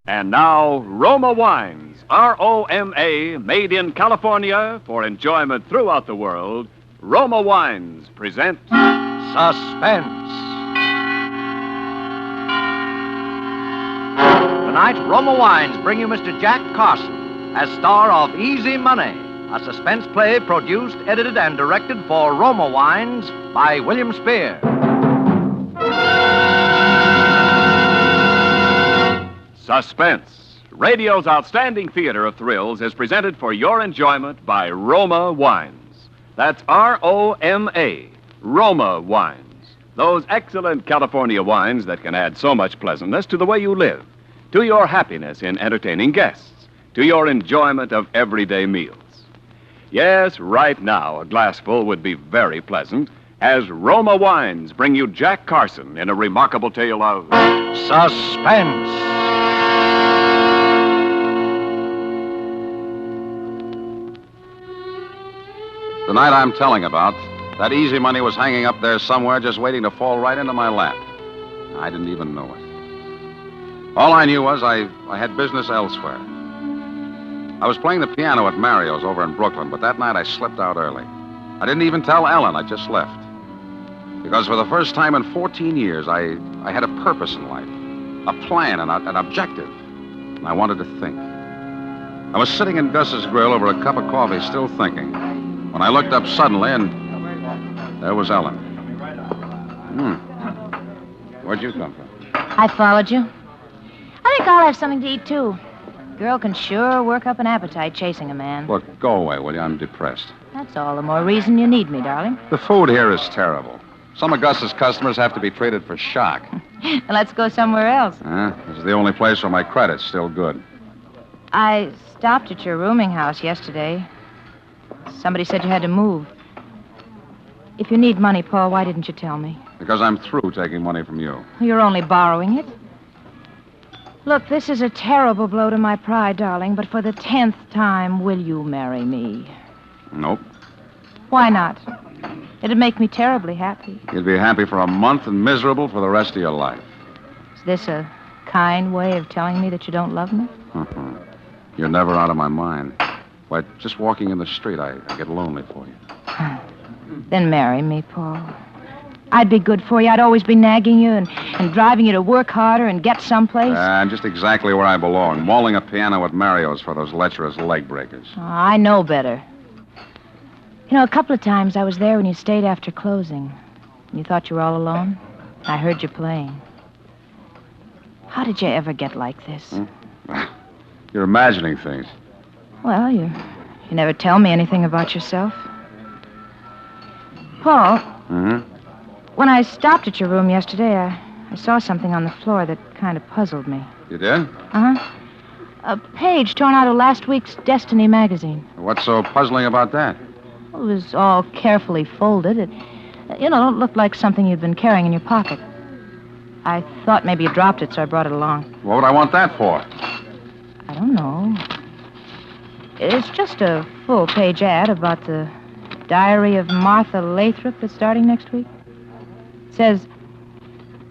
And now, Roma Wines, R-O-M-A, made in California for enjoyment throughout the world. Roma Wines present Suspense. Tonight, Roma Wines bring you Mr. Jack Carson as star of Easy Money, a suspense play produced, edited, and directed for Roma Wines by William Spear. Suspense, radio's outstanding theater of thrills, is presented for your enjoyment by Roma Wines. That's R-O-M-A, Roma Wines. Those excellent California wines that can add so much pleasantness to the way you live, to your happiness in entertaining guests, to your enjoyment of everyday meals. Yes, right now, a glassful would be very pleasant as Roma Wines bring you Jack Carson in a remarkable tale of Suspense. The night I'm telling about, that Easy Money was hanging up there somewhere just waiting to fall right into my lap. I didn't even know it. All I knew was I had business elsewhere. I was playing the piano at Mario's over in Brooklyn, but that night I slipped out early. I didn't even tell Ellen. I just left. Because for the first time in 14 years, I had a purpose in life, a plan, an objective, and I wanted to think. I was sitting in Gus's grill over a cup of coffee, still thinking, when I looked up suddenly, and there was Ellen. Where'd you come from? I followed you. I think I'll have something to eat, too. Girl can sure work up an appetite chasing a man. Look, go away, will you? I'm depressed. That's all the more reason you need me, darling. The food here is terrible. Some of Gus's customers have to be treated for shock. Let's go somewhere else. This is the only place where my credit's still good. I stopped at your rooming house yesterday. Somebody said you had to move. If you need money, Paul, why didn't you tell me? Because I'm through taking money from you. You're only borrowing it. Look, this is a terrible blow to my pride, darling, but for the 10th time, will you marry me? Nope. Why not? It'd make me terribly happy. You'd be happy for a month and miserable for the rest of your life. Is this a kind way of telling me that you don't love me? You're never out of my mind. Why, just walking in the street, I get lonely for you. Then marry me, Paul. I'd be good for you. I'd always be nagging you and driving you to work harder and get someplace. I'm just exactly where I belong, mauling a piano at Mario's for those lecherous leg breakers. Oh, I know better. You know, a couple of times I was there when you stayed after closing. You thought you were all alone. I heard you playing. How did you ever get like this? You're imagining things. Well, you never tell me anything about yourself. Paul. When I stopped at your room yesterday, I saw something on the floor that kind of puzzled me. You did? Uh-huh. A page torn out of last week's Destiny magazine. What's so puzzling about that? It was all carefully folded. It looked like something you'd been carrying in your pocket. I thought maybe you dropped it, so I brought it along. What would I want that for? I don't know. It's just a full-page ad about the diary of Martha Lathrop that's starting next week. It says,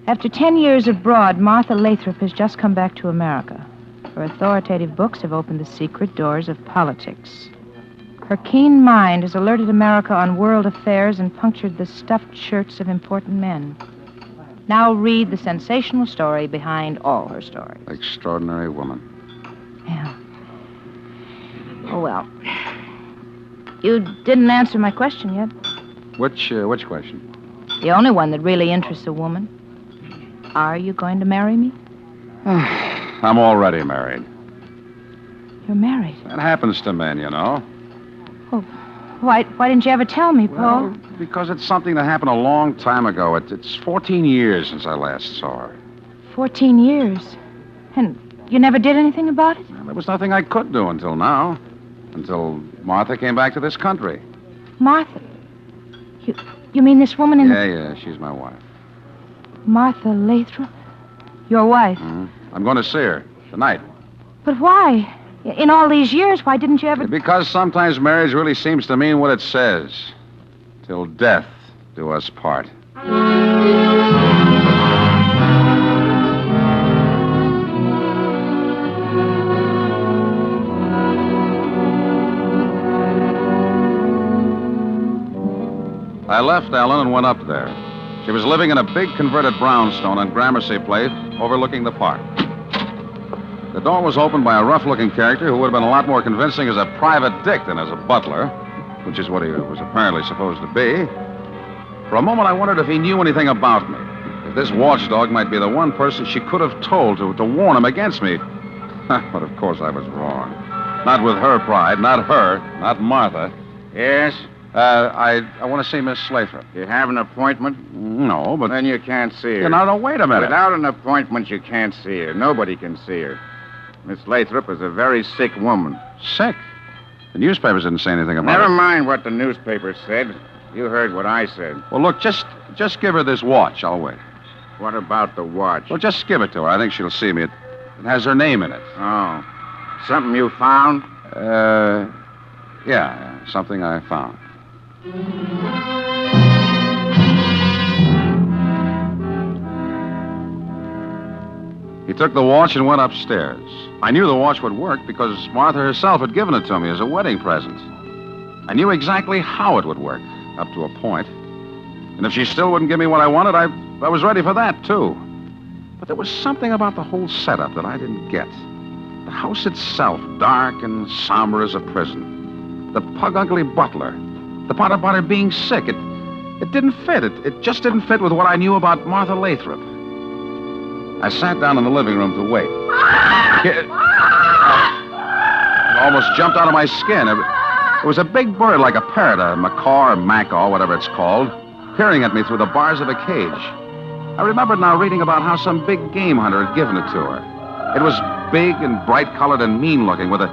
after 10 years abroad, Martha Lathrop has just come back to America. Her authoritative books have opened the secret doors of politics. Her keen mind has alerted America on world affairs and punctured the stuffed shirts of important men. Now read the sensational story behind all her stories. Extraordinary woman. Yeah. Oh, well. You didn't answer my question yet. Which question? The only one that really interests a woman. Are you going to marry me? I'm already married. You're married? That happens to men, you know. Oh, why didn't you ever tell me, Paul? Well, because it's something that happened a long time ago. It's 14 years since I last saw her. 14 years? And you never did anything about it? Well, there was nothing I could do until now. Until Martha came back to this country. Martha? You mean this woman in the... Yeah, she's my wife. Martha Lathrop? Your wife? I'm going to see her tonight. But why? In all these years, why didn't you ever... Because sometimes marriage really seems to mean what it says. Till death do us part. I left Ellen and went up there. She was living in a big converted brownstone on Gramercy Place overlooking the park. The door was opened by a rough-looking character who would have been a lot more convincing as a private dick than as a butler, which is what he was apparently supposed to be. For a moment, I wondered if he knew anything about me. If this watchdog might be the one person she could have told to warn him against me. But, of course, I was wrong. Not with her pride, not her, not Martha. Yes? I want to see Miss Lathrop. You have an appointment? No, but... Then you can't see her. No, wait a minute. Without an appointment, you can't see her. Nobody can see her. Miss Lathrop is a very sick woman. Sick? The newspapers didn't say anything about it. Never mind what the newspapers said. You heard what I said. Well, look, just give her this watch. I'll wait. What about the watch? Well, just give it to her. I think she'll see me. It has her name in it. Oh. Something you found? Yeah, something I found. He took the watch and went upstairs. I knew the watch would work because Martha herself had given it to me as a wedding present. I knew exactly how it would work, up to a point. And if she still wouldn't give me what I wanted, I was ready for that, too. But there was something about the whole setup that I didn't get. The house itself, dark and somber as a prison. The pug-ugly butler. The part about her being sick. It didn't fit. It just didn't fit with what I knew about Martha Lathrop. I sat down in the living room to wait. It almost jumped out of my skin. It was a big bird like a parrot, a macaw or macaw, whatever it's called, peering at me through the bars of a cage. I remembered now reading about how some big game hunter had given it to her. It was big and bright-colored and mean-looking, with a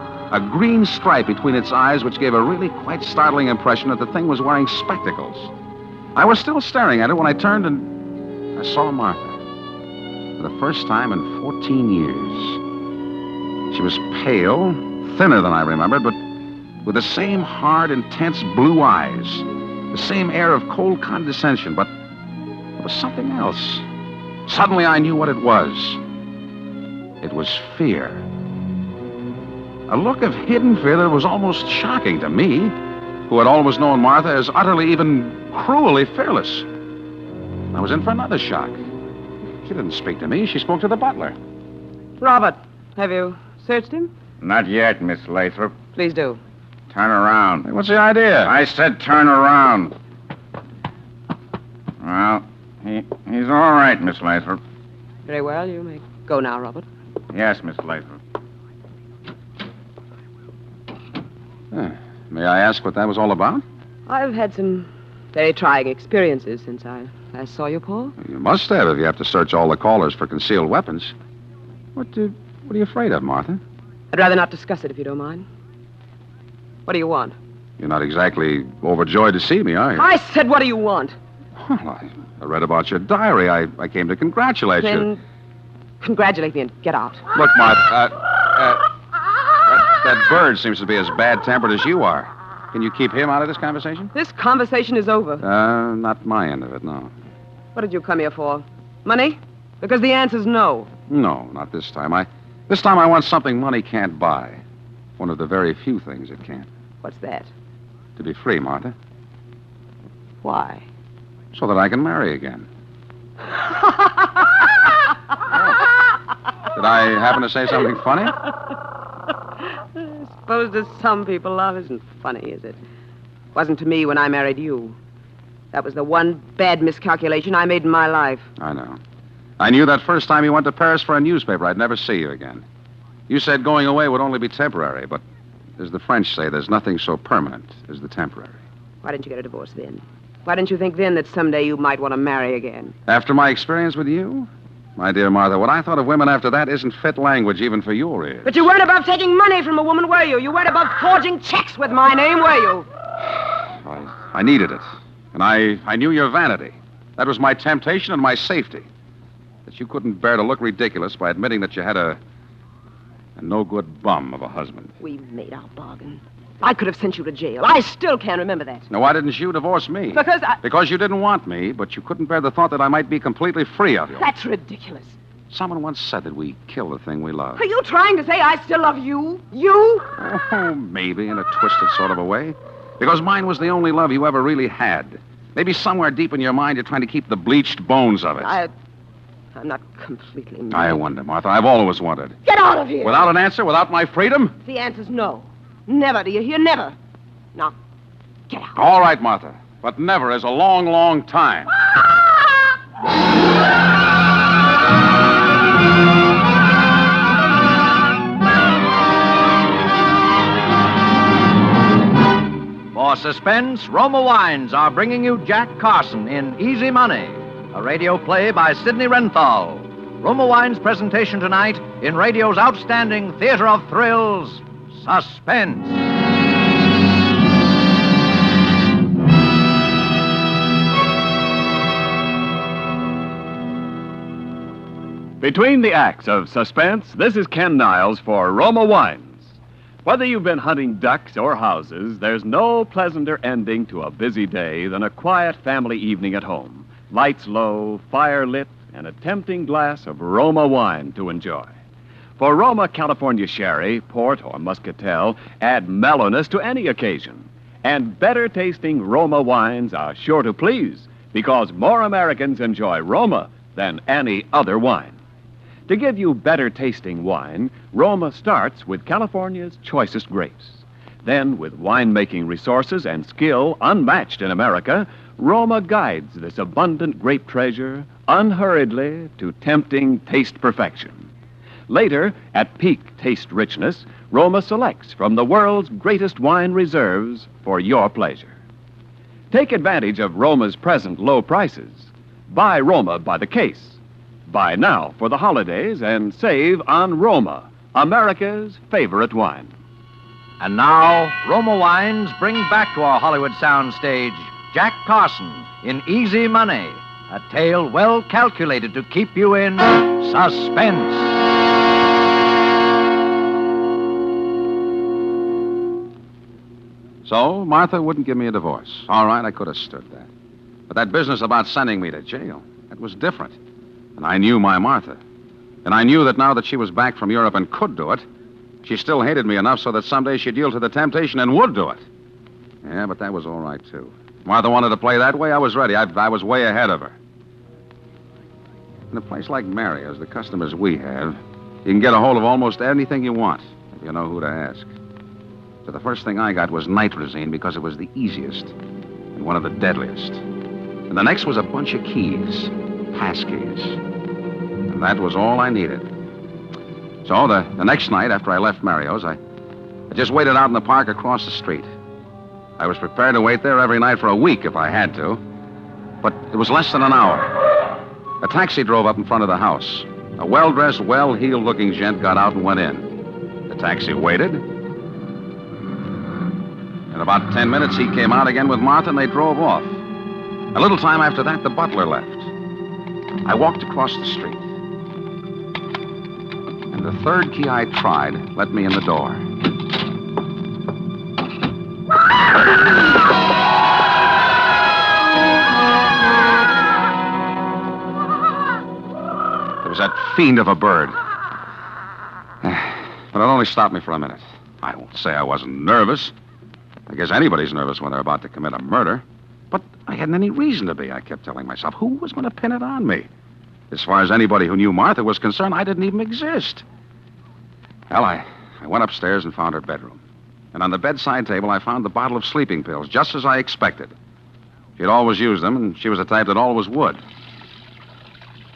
green stripe between its eyes, which gave a really quite startling impression that the thing was wearing spectacles. I was still staring at it when I turned and I saw Martha. For the first time in 14 years. She was pale, thinner than I remembered, but with the same hard, intense blue eyes, the same air of cold condescension, but there was something else. Suddenly I knew what it was. It was fear. A look of hidden fear that was almost shocking to me, who had always known Martha as utterly, even cruelly fearless. I was in for another shock. She didn't speak to me. She spoke to the butler. Robert, have you searched him? Not yet, Miss Lathrop. Please do. Turn around. Hey, what's the idea? I said turn around. Well, he's all right, Miss Lathrop. Very well. You may go now, Robert. Yes, Miss Lathrop. May I ask what that was all about? I've had some very trying experiences since I last saw you, Paul. You must have if you have to search all the callers for concealed weapons. What are you afraid of, Martha? I'd rather not discuss it if you don't mind. What do you want? You're not exactly overjoyed to see me, are you? I said, what do you want? Well, I read about your diary. I came to congratulate you. Then congratulate me and get out. Look, Martha, that bird seems to be as bad-tempered as you are. Can you keep him out of this conversation? This conversation is over. Not my end of it, no. What did you come here for? Money? Because the answer's no. No, not this time. This time I want something money can't buy. One of the very few things it can't. What's that? To be free, Martha. Why? So that I can marry again. Did I happen to say something funny? I suppose to some people love isn't funny, is it? Wasn't to me when I married you. That was the one bad miscalculation I made in my life. I know. I knew that first time you went to Paris for a newspaper, I'd never see you again. You said going away would only be temporary, but as the French say, there's nothing so permanent as the temporary. Why didn't you get a divorce then? Why didn't you think then that someday you might want to marry again? After my experience with you? My dear Martha, what I thought of women after that isn't fit language even for your ears. But you weren't above taking money from a woman, were you? You weren't above forging checks with my name, were you? I needed it. And I knew your vanity. That was my temptation and my safety. That you couldn't bear to look ridiculous by admitting that you had a no-good bum of a husband. We made our bargain. I could have sent you to jail. I still can't remember that. Now, why didn't you divorce me? Because you didn't want me, but you couldn't bear the thought that I might be completely free of you. That's ridiculous. Someone once said that we kill the thing we love. Are you trying to say I still love you? You? Oh, maybe in a twisted sort of a way. Because mine was the only love you ever really had. Maybe somewhere deep in your mind you're trying to keep the bleached bones of it. I'm not completely mad. I wonder, Martha. I've always wondered. Get out of here! Without an answer, without my freedom? The answer's no. Never, do you hear? Never. Now, get out. All right, Martha. But never is a long, long time. For Suspense, Roma Wines are bringing you Jack Carson in Easy Money, a radio play by Sidney Renthal. Roma Wines' presentation tonight in radio's outstanding theater of thrills, Suspense. Between the acts of Suspense, this is Ken Niles for Roma Wines. Whether you've been hunting ducks or houses, there's no pleasanter ending to a busy day than a quiet family evening at home. Lights low, fire lit, and a tempting glass of Roma wine to enjoy. For Roma California Sherry, Port, or Muscatel add mellowness to any occasion. And better tasting Roma wines are sure to please, because more Americans enjoy Roma than any other wine. To give you better tasting wine, Roma starts with California's choicest grapes. Then, with winemaking resources and skill unmatched in America, Roma guides this abundant grape treasure unhurriedly to tempting taste perfection. Later, at peak taste richness, Roma selects from the world's greatest wine reserves for your pleasure. Take advantage of Roma's present low prices. Buy Roma by the case. Buy now for the holidays and save on Roma, America's favorite wine. And now, Roma Wines bring back to our Hollywood soundstage Jack Carson in Easy Money, a tale well calculated to keep you in suspense. So, Martha wouldn't give me a divorce. All right, I could have stood that. But that business about sending me to jail, that was different. And I knew my Martha. And I knew that now that she was back from Europe and could do it, she still hated me enough so that someday she'd yield to the temptation and would do it. Yeah, but that was all right, too. Martha wanted to play that way. I was ready. I was way ahead of her. In a place like Mario's, the customers we have, you can get a hold of almost anything you want, if you know who to ask. So the first thing I got was nitrazine because it was the easiest and one of the deadliest. And the next was a bunch of keys, passkeys. And that was all I needed. So the next night after I left Mario's, I just waited out in the park across the street. I was prepared to wait there every night for a week if I had to. But it was less than an hour. A taxi drove up in front of the house. A well-dressed, well-heeled-looking gent got out and went in. The taxi waited. In about 10 minutes, he came out again with Martha, and they drove off. A little time after that, the butler left. I walked across the street. And the third key I tried let me in the door. There was that fiend of a bird. But it only stopped me for a minute. I won't say I wasn't nervous. I guess anybody's nervous when they're about to commit a murder. But I hadn't any reason to be, I kept telling myself. Who was going to pin it on me? As far as anybody who knew Martha was concerned, I didn't even exist. Well, I went upstairs and found her bedroom. And on the bedside table, I found the bottle of sleeping pills, just as I expected. She'd always used them, and she was the type that always would.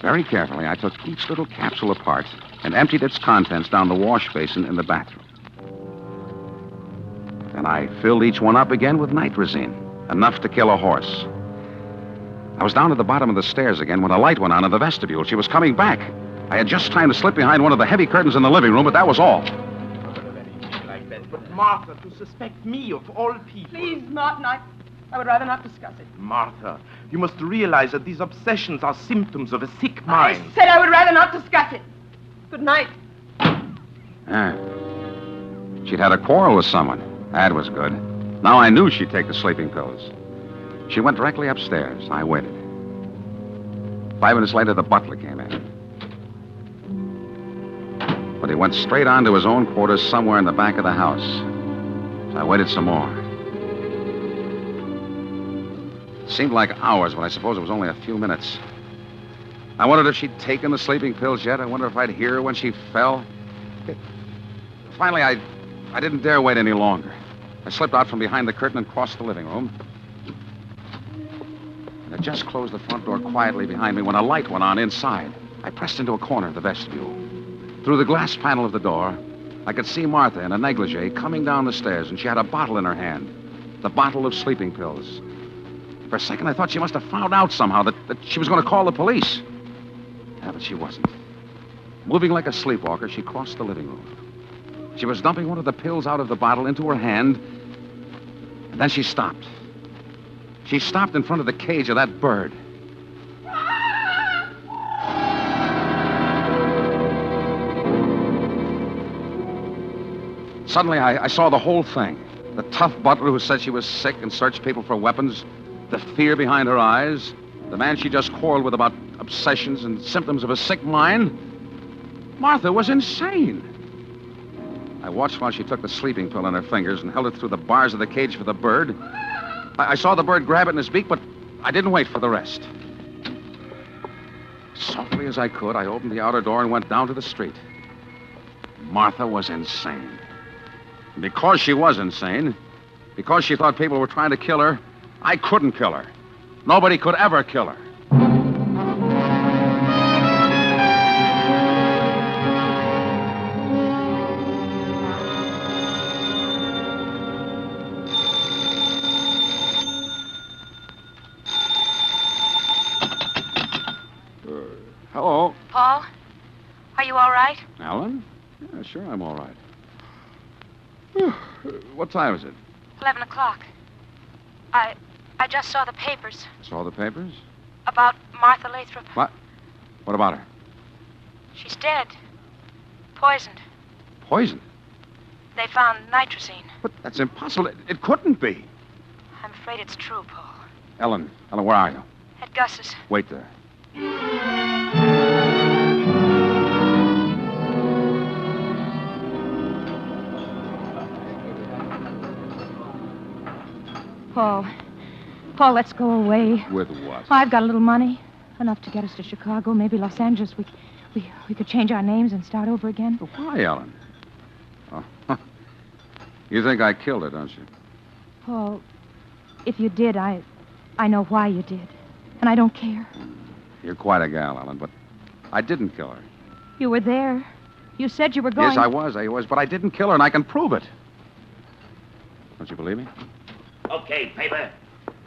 Very carefully, I took each little capsule apart and emptied its contents down the wash basin in the bathroom. Then I filled each one up again with nitrazine, enough to kill a horse. I was down at the bottom of the stairs again when a light went on in the vestibule. She was coming back. I had just time to slip behind one of the heavy curtains in the living room, but that was all. But Martha, to suspect me of all people... Please, Martin, I would rather not discuss it. Martha, you must realize that these obsessions are symptoms of a sick mind. I said I would rather not discuss it. Good night. She'd had a quarrel with someone. That was good. Now I knew she'd take the sleeping pills. She went directly upstairs. I waited. 5 minutes later, the butler came in. But he went straight on to his own quarters somewhere in the back of the house. So I waited some more. It seemed like hours, but I suppose it was only a few minutes. I wondered if she'd taken the sleeping pills yet. I wondered if I'd hear her when she fell. Finally, I didn't dare wait any longer. I slipped out from behind the curtain and crossed the living room. And I just closed the front door quietly behind me when a light went on inside. I pressed into a corner of the vestibule. Through the glass panel of the door, I could see Martha in a negligee coming down the stairs, and she had a bottle in her hand. The bottle of sleeping pills. For a second, I thought she must have found out somehow that she was going to call the police. Yeah, but she wasn't. Moving like a sleepwalker, she crossed the living room. She was dumping one of the pills out of the bottle into her hand, and then she stopped. She stopped in front of the cage of that bird. Suddenly, I saw the whole thing. The tough butler who said she was sick and searched people for weapons, the fear behind her eyes, the man she just quarreled with about obsessions and symptoms of a sick mind. Martha was insane. I watched while she took the sleeping pill in her fingers and held it through the bars of the cage for the bird. I saw the bird grab it in his beak, but I didn't wait for the rest. Softly as I could, I opened the outer door and went down to the street. Martha was insane. And because she was insane, because she thought people were trying to kill her, I couldn't kill her. Nobody could ever kill her. Hello. Paul, are you all right? Alan? Yeah, sure, I'm all right. What time is it? 11 o'clock. I just saw the papers Saw the papers? about Martha Lathrop. What? What about her? She's dead. Poisoned. Poison? They found nitrazine. But that's impossible. It couldn't be. I'm afraid it's true, Paul. Ellen, where are you? At Gus's. Wait there. Paul, let's go away. With what? I've got a little money. Enough to get us to Chicago, maybe Los Angeles. We could change our names and start over again. But why, Ellen? Oh, you think I killed her, don't you? Paul, if you did, I know why you did. And I don't care. You're quite a gal, Ellen, but I didn't kill her. You were there. You said you were going... Yes, I was, but I didn't kill her, and I can prove it. Don't you believe me? Okay, paper.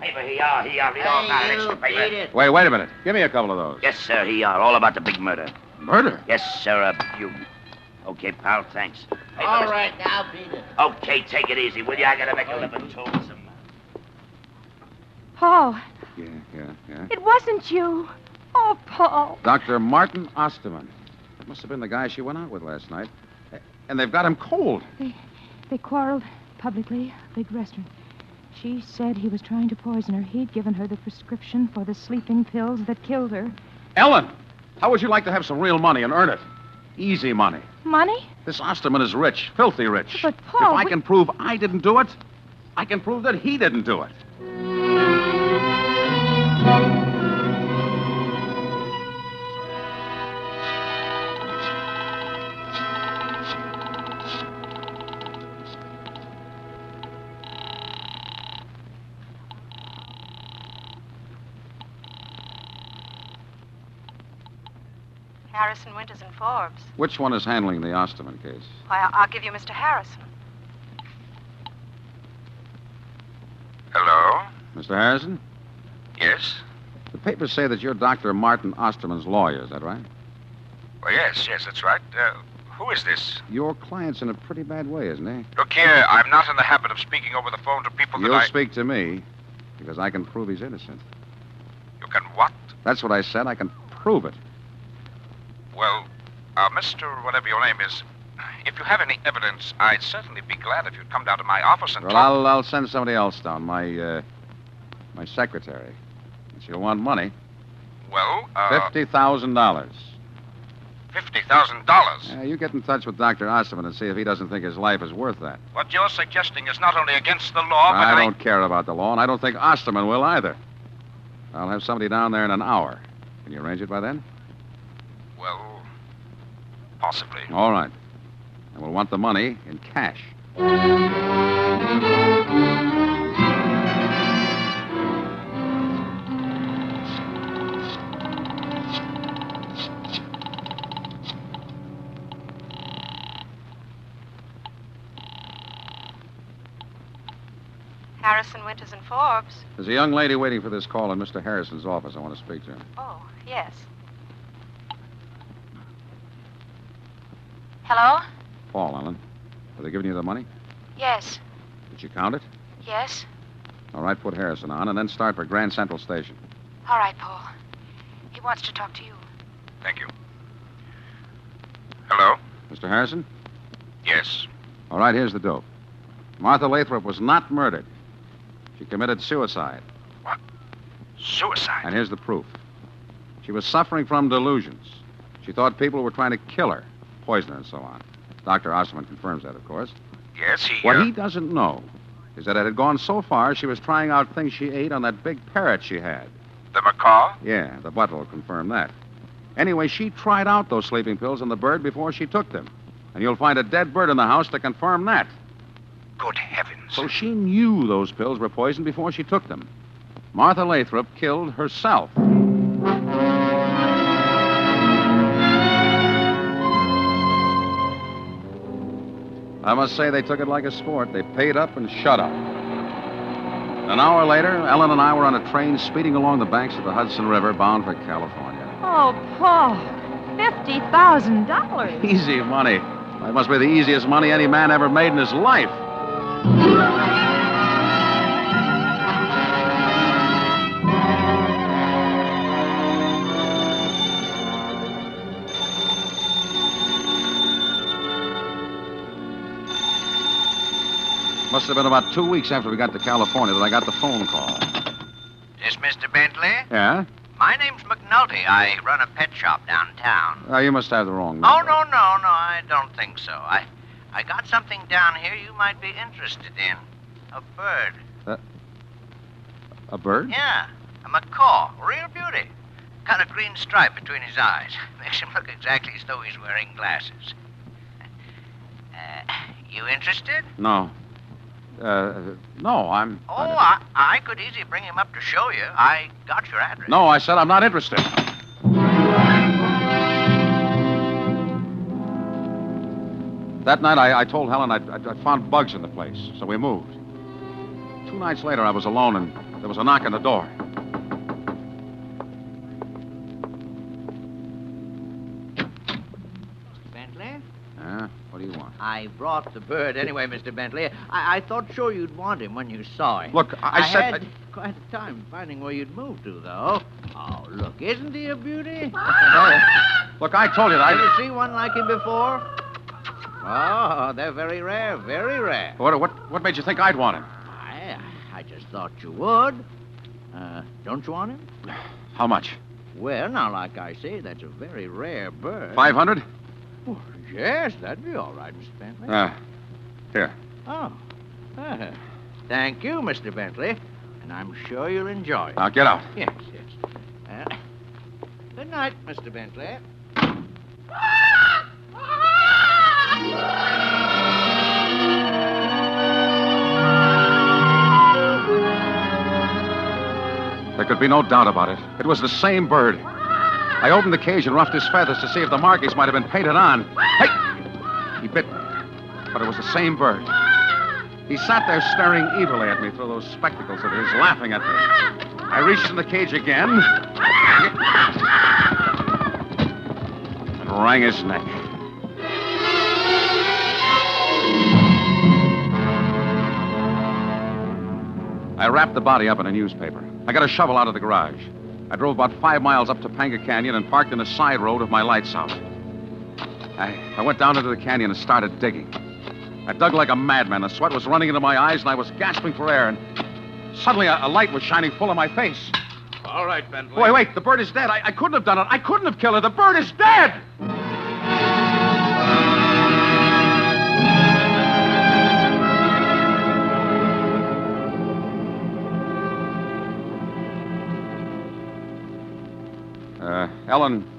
Paper, here you are. Read all that extra paper. Wait a minute. Give me a couple of those. Yes, sir, here you are. All about the big murder. Murder? Yes, sir, you... Okay, pal, thanks. Paper, All right, now, Peter. Okay, take it easy, will you? I gotta make a living, too. Paul, Yeah. it wasn't you. Oh, Paul. Dr. Martin Osterman. That must have been the guy she went out with last night. And they've got him cold. They quarreled publicly, a big restaurant. She said he was trying to poison her. He'd given her the prescription for the sleeping pills that killed her. Ellen, how would you like to have some real money and earn it? Easy money. Money? This Osterman is rich, filthy rich. But, Paul... If I can prove I didn't do it, I can prove that he didn't do it. Harrison, Winters, and Forbes. Which one is handling the Osterman case? Why, I'll give you Mr. Harrison. Hello? Mr. Harrison? Yes? The papers say that you're Dr. Martin Osterman's lawyer, is that right? Well, yes, that's right. Who is this? Your client's in a pretty bad way, isn't he? Look here, I'm not in the habit of speaking over the phone to people that You'll speak to me, because I can prove he's innocent. You can what? That's what I said. I can prove it. Well, Mr. whatever your name is, if you have any evidence, I'd certainly be glad if you'd come down to my office and Well, talk... I'll send somebody else down, my secretary. She'll want money. Well, $50,000. $50,000? You get in touch with Dr. Osterman and see if he doesn't think his life is worth that. What you're suggesting is not only against the law, but I don't care about the law, and I don't think Osterman will either. I'll have somebody down there in an hour. Can you arrange it by then? Well, possibly. All right. And we'll want the money in cash. Harrison, Winters, and Forbes. There's a young lady waiting for this call in Mr. Harrison's office. I want to speak to her. Oh, yes. Hello? Paul, Ellen. Have they given you the money? Yes. Did you count it? Yes. All right, put Harrison on, and then start for Grand Central Station. All right, Paul. He wants to talk to you. Thank you. Hello? Mr. Harrison? Yes. All right, here's the dope. Martha Lathrop was not murdered. She committed suicide. What? Suicide? And here's the proof. She was suffering from delusions. She thought people were trying to kill her, poison her, and so on. Dr. Osman confirms that, of course. Yes, he... What he doesn't know is that it had gone so far she was trying out things she ate on that big parrot she had. The macaw? Yeah, the butler will confirm that. Anyway, she tried out those sleeping pills on the bird before she took them. And you'll find a dead bird in the house to confirm that. Good heavens. So she knew those pills were poisoned before she took them. Martha Lathrop killed herself. I must say they took it like a sport. They paid up and shut up. An hour later, Ellen and I were on a train speeding along the banks of the Hudson River, bound for California. Oh, Paul. $50,000. Easy money. That must be the easiest money any man ever made in his life. Must have been about 2 weeks after we got to California that I got the phone call. This Mr. Bentley? Yeah? My name's McNulty. I run a pet shop downtown. You must have the wrong number. Oh, no, I don't think so. I got something down here you might be interested in. A bird. A bird? Yeah, a macaw. Real beauty. Got a green stripe between his eyes. Makes him look exactly as though he's wearing glasses. You interested? No. No, I'm... I could easily bring him up to show you. I got your address. No, I said I'm not interested. That night, I told Helen I'd found bugs in the place, so we moved. 2 nights later, I was alone, and there was a knock on the door. Bentley? Yeah? What do you want? I brought the bird anyway, Mr. Bentley. I thought sure you'd want him when you saw him. Look, I said... had quite a time finding where you'd moved to, though. Oh, look, isn't he a beauty? Look, I told you that Ever see one like him before? Oh, they're very rare, very rare. What made you think I'd want him? I just thought you would. Don't you want him? How much? Well, now, like I say, that's a very rare bird. 500? Oh, yes, that'd be all right, Mr. Bentley. Here. Oh. Thank you, Mr. Bentley. And I'm sure you'll enjoy it. Now, get out. Yes. Good night, Mr. Bentley. There could be no doubt about it. It was the same bird. I opened the cage and roughed his feathers to see if the markings might have been painted on. Hey! He bit me. But it was the same bird. He sat there staring evilly at me through those spectacles of his, laughing at me. I reached in the cage again and wrang his neck. I wrapped the body up in a newspaper. I got a shovel out of the garage. I drove about 5 miles up Topanga Canyon and parked in a side road with my lights out. I went down into the canyon and started digging. I dug like a madman. The sweat was running into my eyes, and I was gasping for air, and suddenly a light was shining full in my face. All right, Bentley. Wait, the bird is dead. I couldn't have done it. I couldn't have killed her. The bird is dead!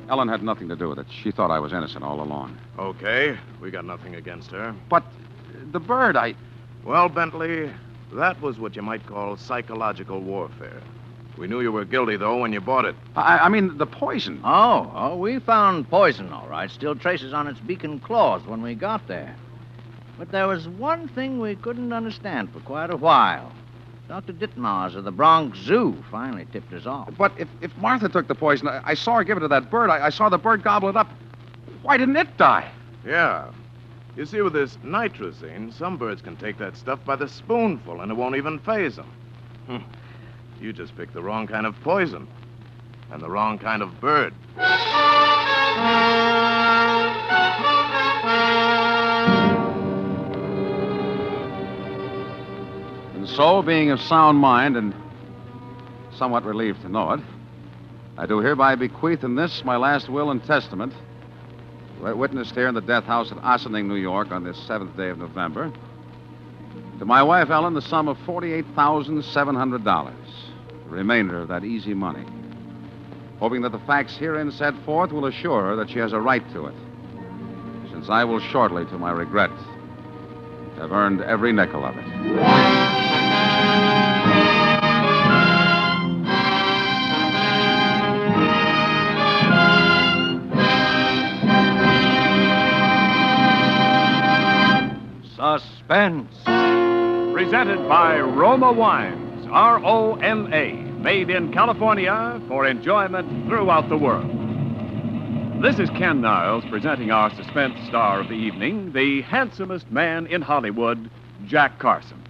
Ellen had nothing to do with it. She thought I was innocent all along. Okay, we got nothing against her. But the bird, Well, Bentley, that was what you might call psychological warfare. We knew you were guilty, though, when you bought it. I mean, the poison. Oh, we found poison, all right. Still traces on its beak and claws when we got there. But there was one thing we couldn't understand for quite a while. Dr. Ditmars of the Bronx Zoo finally tipped us off. But if Martha took the poison, I saw her give it to that bird. I saw the bird gobble it up. Why didn't it die? Yeah. You see, with this nitrazine, some birds can take that stuff by the spoonful, and it won't even faze them. You just picked the wrong kind of poison. And the wrong kind of bird. And so, being of sound mind and somewhat relieved to know it, I do hereby bequeath in this, my last will and testament, witnessed here in the death house at Ossining, New York, on this 7th day of November, to my wife, Ellen, the sum of $48,700, the remainder of that easy money, hoping that the facts herein set forth will assure her that she has a right to it, since I will shortly, to my regret, have earned every nickel of it. Suspense. Presented by Roma Wines, R-O-M-A, made in California for enjoyment throughout the world. This is Ken Niles presenting our suspense star of the evening, the handsomest man in Hollywood, Jack Carson.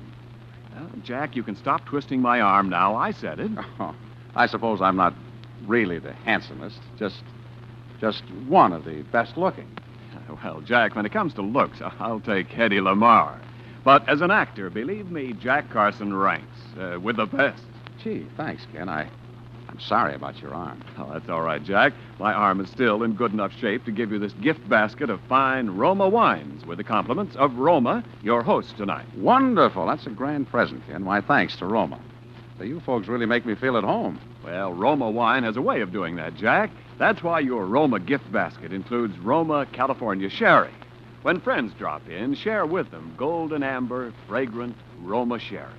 Jack, you can stop twisting my arm now. I said it. Oh, I suppose I'm not really the handsomest, just one of the best looking. Well, Jack, when it comes to looks, I'll take Hedy Lamarr. But as an actor, believe me, Jack Carson ranks with the best. Gee, thanks, Ken. I'm sorry about your arm. Oh, that's all right, Jack. My arm is still in good enough shape to give you this gift basket of fine Roma wines with the compliments of Roma, your host tonight. Wonderful. That's a grand present, Ken. My thanks to Roma. So you folks really make me feel at home. Well, Roma wine has a way of doing that, Jack. That's why your Roma gift basket includes Roma California Sherry. When friends drop in, share with them golden amber, fragrant Roma Sherry.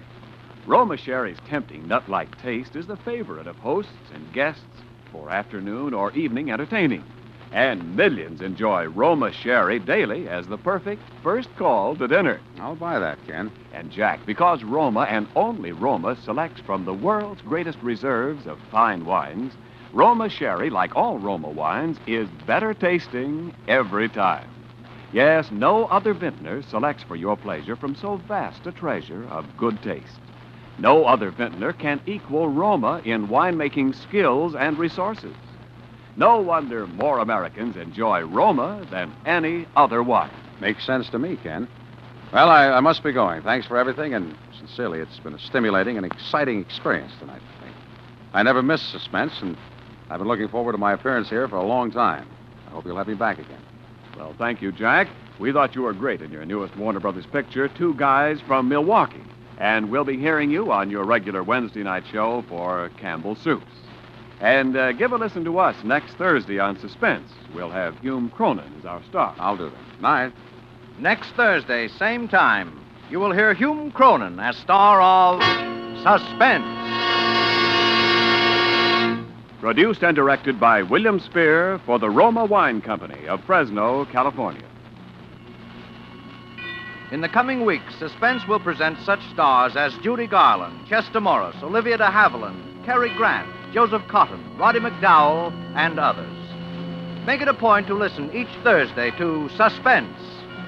Roma Sherry's tempting nut-like taste is the favorite of hosts and guests for afternoon or evening entertaining. And millions enjoy Roma Sherry daily as the perfect first call to dinner. I'll buy that, Ken. And, Jack, because Roma and only Roma selects from the world's greatest reserves of fine wines, Roma Sherry, like all Roma wines, is better tasting every time. Yes, no other vintner selects for your pleasure from so vast a treasure of good taste. No other vintner can equal Roma in winemaking skills and resources. No wonder more Americans enjoy Roma than any other wine. Makes sense to me, Ken. Well, I must be going. Thanks for everything, and sincerely, it's been a stimulating and exciting experience tonight for me. I never miss Suspense, and I've been looking forward to my appearance here for a long time. I hope you'll have me back again. Well, thank you, Jack. We thought you were great in your newest Warner Brothers picture, Two Guys from Milwaukee. And we'll be hearing you on your regular Wednesday night show for Campbell Soups. And give a listen to us next Thursday on Suspense. We'll have Hume Cronin as our star. I'll do that. Night. Next Thursday, same time, you will hear Hume Cronin as star of Suspense. Produced and directed by William Spear for the Roma Wine Company of Fresno, California. In the coming weeks, Suspense will present such stars as Judy Garland, Chester Morris, Olivia de Havilland, Cary Grant, Joseph Cotton, Roddy McDowell, and others. Make it a point to listen each Thursday to Suspense,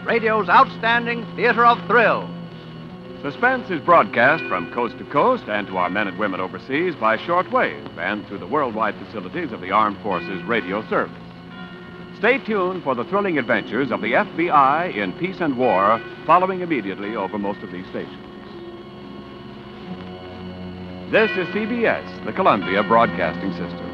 radio's outstanding theater of thrills. Suspense is broadcast from coast to coast and to our men and women overseas by shortwave and through the worldwide facilities of the Armed Forces Radio Service. Stay tuned for the thrilling adventures of the FBI in peace and war, following immediately over most of these stations. This is CBS, the Columbia Broadcasting System.